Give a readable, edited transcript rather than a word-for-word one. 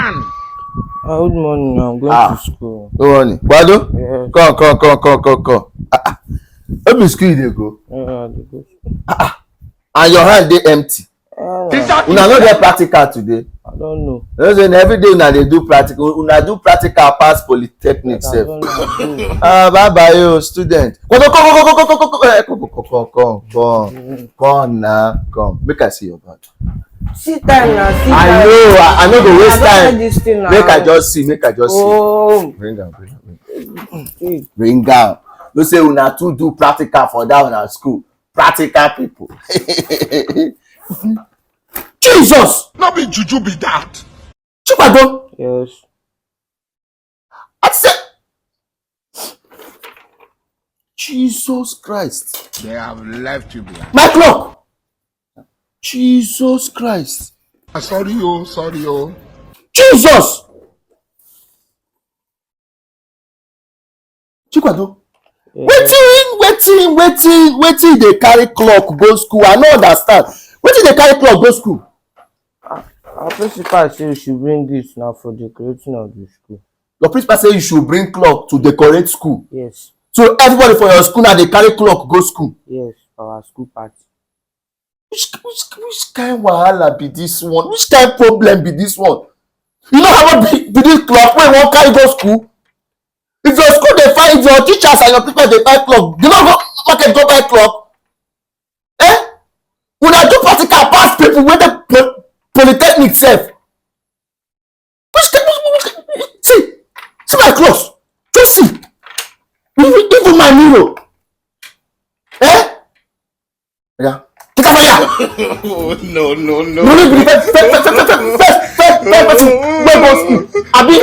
Good morning. I'm going to school. Good morning. Bado? Yes. Come. Where be school you dey go? I dey go school. And your hand dey empty. Una no get practical today. I don't know. You know say every day una dey do practical. Una do practical pass polytechnic I sef. don't know. Bye bye yo student. Come na. Come. Make I see your bag. See time now. See time. I know go waste time. This thing now. Make I just see. Oh. Bring am. Bring am. No say una too do practical for that una school. Practical people. Jesus! No be juju be that. Chibado! Yes. I said, Jesus Christ. They have left you behind. My clock! Jesus Christ. Sorry, oh. Jesus! Chibado. Wetin dey carry clock go school? I no understand. Wetin dey carry clock go school? Our principal say you should bring this now for decorating of the school. Your principal say you should bring clock to decorate school. Yes. So everybody for your school now dey carry clock go school. Yes, for our school party. Which kind wahala be this one? Which kind problem be this one? You know how much be this clock wey you wan carry go school? If your school dey find, if your teachers and your people dey buy clock, you no go market go buy clock? Una do practical pass people wey dey polytechnic sef. See my clothes. Just see. Even my mirror. Yeah. Take am fire. No. No need be the first person wey go school. Abi